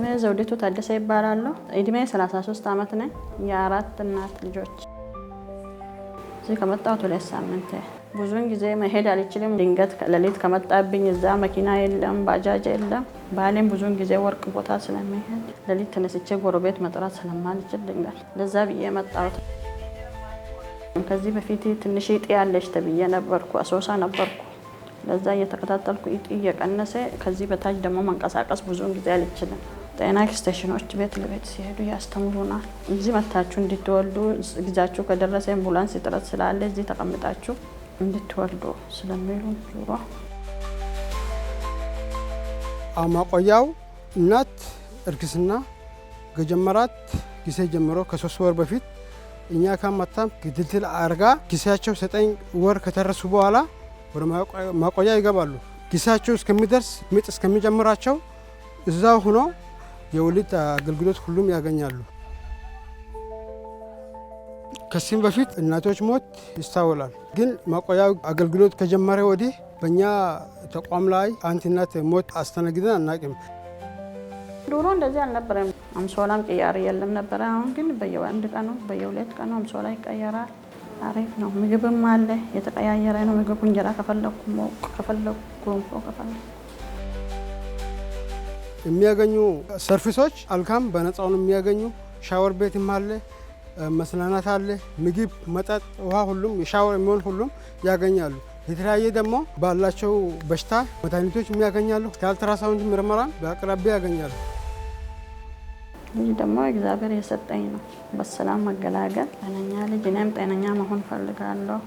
ስሜ ዘውዲቱ ታደሰ ይባላል። እድሜ 33 ዓመት ነኝ። የአራት እናት ልጆች። እዚህ ከመጣሁ 2 ሳምንት። ብዙውን ጊዜ መሄድ አልችልም። ድንገት ለሊት ከመጣብኝ እዛ መኪና የለም፣ ባጃጅ የለም። ባሌም ብዙውን ጊዜ ወርቅ ቦታ ስለሚሄድ ለሊት ተነስቼ ጎረቤት መጥራት ስለማልችል ድንገት ለዛ ብዬ መጣሁት። ከዚህ በፊት ትንሽ እጢ ያለች ተብዬ ነበርኩ፣ አሶሳ ነበርኩ። ለዛ እየተከታተልኩ እጢ እየቀነሰ ከዚህ በታች ደግሞ መንቀሳቀስ ብዙውን ጊዜ አልችልም። ጤና ኤክስቴንሽኖች ቤት ለቤት ሲሄዱ ያስተምሩናል። እዚህ መታችሁ እንድትወልዱ ጊዜያችሁ ከደረሰ አምቡላንስ እጥረት ስላለ እዚህ ተቀምጣችሁ እንድትወልዱ ስለሚሉ ዙሮ ማቆያው እናት እርግዝና ከጀመራት ጊዜ ጀምሮ ከ3 ወር በፊት እኛ ካመጣም ክትትል አርጋ ጊዜያቸው 9 ወር ከተረሱ በኋላ ወደ ማቆያ ይገባሉ። ጊዜያቸው እስከሚደርስ ምጥ እስከሚጀምራቸው እዛው ሆኖ የወሊድ አገልግሎት ሁሉም ያገኛሉ። ከዚህም በፊት እናቶች ሞት ይስተዋላል። ግን ማቆያ አገልግሎት ከጀመረ ወዲህ በእኛ ተቋም ላይ አንድ እናት ሞት አስተናግደን አናውቅም። ድሮ እንደዚህ አልነበረም። አምሶላም ቅያሬ የለም ነበረ። አሁን ግን በየ1 ቀኑ በየ2 ቀኑ አምሶላ ይቀየራል። አሪፍ ነው። ምግብም አለ፣ የተቀያየረ ነው ምግቡ። እንጀራ ከፈለኩ ሞቅ፣ ከፈለኩ ጎንፎ፣ ከፈለኩ የሚያገኙ ሰርቪሶች አልካም በነፃው ነው የሚያገኙ። ሻወር ቤትም አለ፣ መስናናት አለ፣ ምግብ፣ መጠጥ፣ ውሃ ሁሉም የሻወር የሚሆን ሁሉም ያገኛሉ። የተለያየ ደግሞ ባላቸው በሽታ መድኃኒቶች የሚያገኛሉ። ከአልትራሳውንድ ምርመራ በአቅራቢያ ያገኛሉ። ልጅ ደግሞ እግዚአብሔር የሰጠኝ ነው። በሰላም መገላገል ጤነኛ ልጅ፣ እኔም ጤነኛ መሆን ፈልጋለሁ።